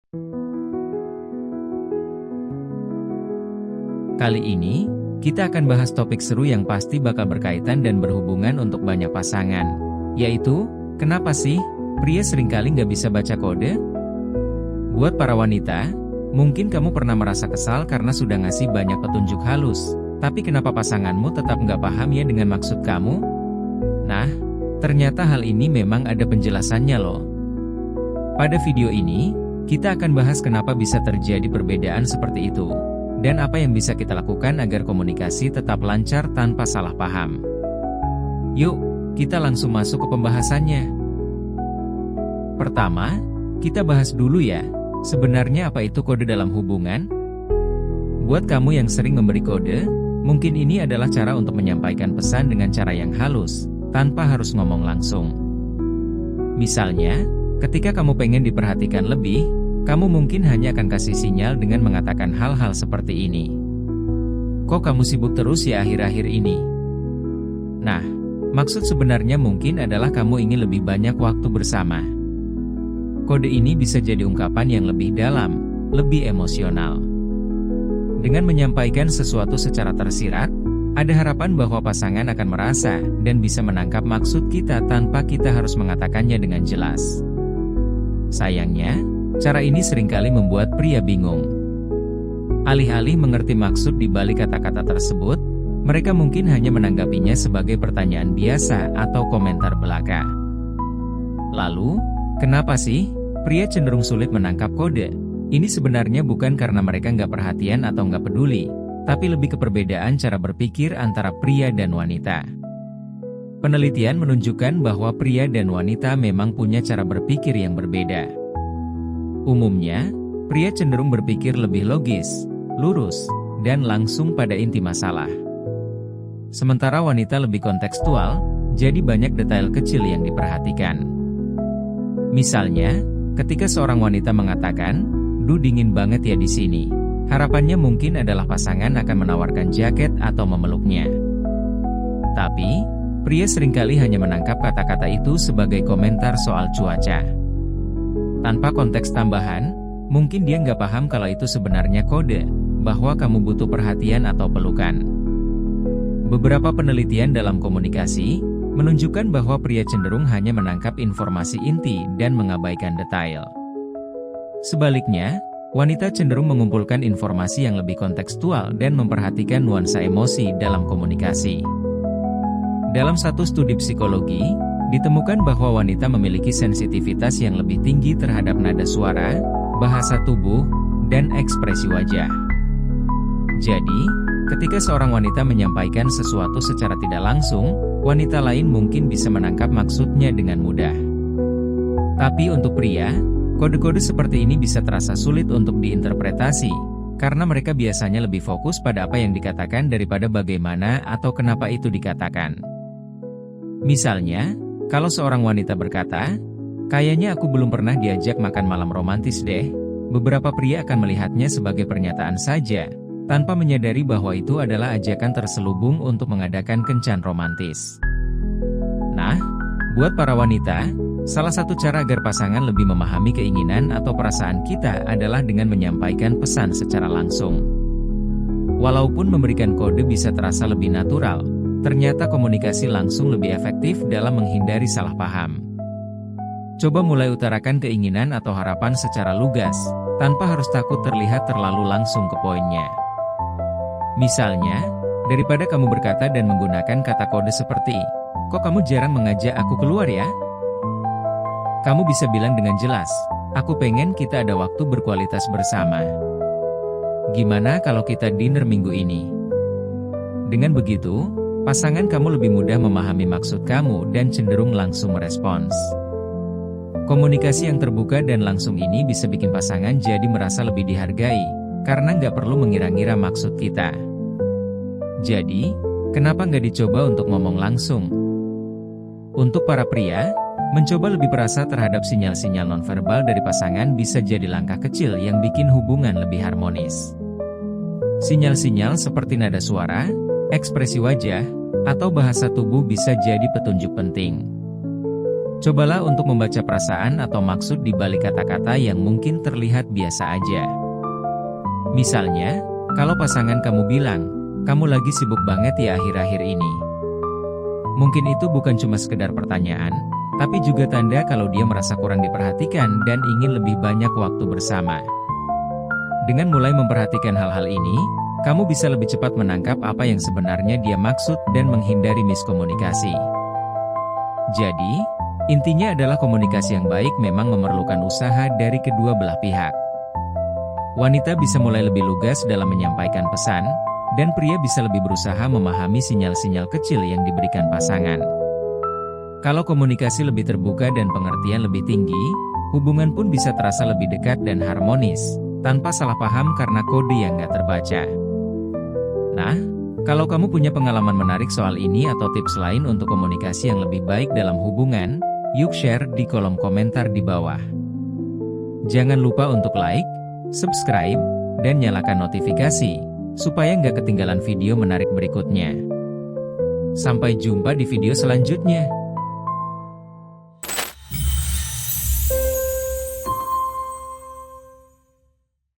Kali ini, kita akan bahas topik seru yang pasti bakal berkaitan dan berhubungan untuk banyak pasangan, yaitu, kenapa sih pria seringkali nggak bisa baca kode? Buat para wanita, mungkin kamu pernah merasa kesal karena sudah ngasih banyak petunjuk halus, tapi kenapa pasanganmu tetap nggak paham ya dengan maksud kamu? Nah, ternyata hal ini memang ada penjelasannya loh. Pada video ini, kita akan bahas kenapa bisa terjadi perbedaan seperti itu, dan apa yang bisa kita lakukan agar komunikasi tetap lancar tanpa salah paham. Yuk, kita langsung masuk ke pembahasannya. Pertama, kita bahas dulu ya, sebenarnya apa itu kode dalam hubungan? Buat kamu yang sering memberi kode, mungkin ini adalah cara untuk menyampaikan pesan dengan cara yang halus, tanpa harus ngomong langsung. Misalnya, ketika kamu pengen diperhatikan lebih, kamu mungkin hanya akan kasih sinyal dengan mengatakan hal-hal seperti ini. Kok kamu sibuk terus ya akhir-akhir ini? Nah, maksud sebenarnya mungkin adalah kamu ingin lebih banyak waktu bersama. Kode ini bisa jadi ungkapan yang lebih dalam, lebih emosional. Dengan menyampaikan sesuatu secara tersirat, ada harapan bahwa pasangan akan merasa dan bisa menangkap maksud kita tanpa kita harus mengatakannya dengan jelas. Sayangnya, cara ini seringkali membuat pria bingung. Alih-alih mengerti maksud di balik kata-kata tersebut, mereka mungkin hanya menanggapinya sebagai pertanyaan biasa atau komentar belaka. Lalu, kenapa sih pria cenderung sulit menangkap kode? Ini sebenarnya bukan karena mereka nggak perhatian atau nggak peduli, tapi lebih ke perbedaan cara berpikir antara pria dan wanita. Penelitian menunjukkan bahwa pria dan wanita memang punya cara berpikir yang berbeda. Umumnya, pria cenderung berpikir lebih logis, lurus, dan langsung pada inti masalah. Sementara wanita lebih kontekstual, jadi banyak detail kecil yang diperhatikan. Misalnya, ketika seorang wanita mengatakan, "Duh dingin banget ya di sini," harapannya mungkin adalah pasangan akan menawarkan jaket atau memeluknya. Tapi, pria seringkali hanya menangkap kata-kata itu sebagai komentar soal cuaca. Tanpa konteks tambahan, mungkin dia nggak paham kalau itu sebenarnya kode, bahwa kamu butuh perhatian atau pelukan. Beberapa penelitian dalam komunikasi, menunjukkan bahwa pria cenderung hanya menangkap informasi inti dan mengabaikan detail. Sebaliknya, wanita cenderung mengumpulkan informasi yang lebih kontekstual dan memperhatikan nuansa emosi dalam komunikasi. Dalam satu studi psikologi, ditemukan bahwa wanita memiliki sensitivitas yang lebih tinggi terhadap nada suara, bahasa tubuh, dan ekspresi wajah. Jadi, ketika seorang wanita menyampaikan sesuatu secara tidak langsung, wanita lain mungkin bisa menangkap maksudnya dengan mudah. Tapi untuk pria, kode-kode seperti ini bisa terasa sulit untuk diinterpretasi, karena mereka biasanya lebih fokus pada apa yang dikatakan daripada bagaimana atau kenapa itu dikatakan. Misalnya, kalau seorang wanita berkata, "Kayaknya aku belum pernah diajak makan malam romantis deh," beberapa pria akan melihatnya sebagai pernyataan saja, tanpa menyadari bahwa itu adalah ajakan terselubung untuk mengadakan kencan romantis. Nah, buat para wanita, salah satu cara agar pasangan lebih memahami keinginan atau perasaan kita adalah dengan menyampaikan pesan secara langsung. Walaupun memberikan kode bisa terasa lebih natural, ternyata komunikasi langsung lebih efektif dalam menghindari salah paham. Coba mulai utarakan keinginan atau harapan secara lugas, tanpa harus takut terlihat terlalu langsung ke poinnya. Misalnya, daripada kamu berkata dan menggunakan kata kode seperti, "Kok kamu jarang mengajak aku keluar ya?" Kamu bisa bilang dengan jelas, "Aku pengen kita ada waktu berkualitas bersama. Gimana kalau kita dinner minggu ini?" Dengan begitu, pasangan kamu lebih mudah memahami maksud kamu dan cenderung langsung merespons. Komunikasi yang terbuka dan langsung ini bisa bikin pasangan jadi merasa lebih dihargai, karena nggak perlu mengira-ngira maksud kita. Jadi, kenapa nggak dicoba untuk ngomong langsung? Untuk para pria, mencoba lebih perasa terhadap sinyal-sinyal nonverbal dari pasangan bisa jadi langkah kecil yang bikin hubungan lebih harmonis. Sinyal-sinyal seperti nada suara, ekspresi wajah, atau bahasa tubuh bisa jadi petunjuk penting. Cobalah untuk membaca perasaan atau maksud di balik kata-kata yang mungkin terlihat biasa aja. Misalnya, kalau pasangan kamu bilang, "Kamu lagi sibuk banget ya akhir-akhir ini." Mungkin itu bukan cuma sekedar pertanyaan, tapi juga tanda kalau dia merasa kurang diperhatikan dan ingin lebih banyak waktu bersama. Dengan mulai memperhatikan hal-hal ini, kamu bisa lebih cepat menangkap apa yang sebenarnya dia maksud dan menghindari miskomunikasi. Jadi, intinya adalah komunikasi yang baik memang memerlukan usaha dari kedua belah pihak. Wanita bisa mulai lebih lugas dalam menyampaikan pesan, dan pria bisa lebih berusaha memahami sinyal-sinyal kecil yang diberikan pasangan. Kalau komunikasi lebih terbuka dan pengertian lebih tinggi, hubungan pun bisa terasa lebih dekat dan harmonis, tanpa salah paham karena kode yang nggak terbaca. Nah, kalau kamu punya pengalaman menarik soal ini atau tips lain untuk komunikasi yang lebih baik dalam hubungan, yuk share di kolom komentar di bawah. Jangan lupa untuk like, subscribe, dan nyalakan notifikasi, supaya nggak ketinggalan video menarik berikutnya. Sampai jumpa di video selanjutnya.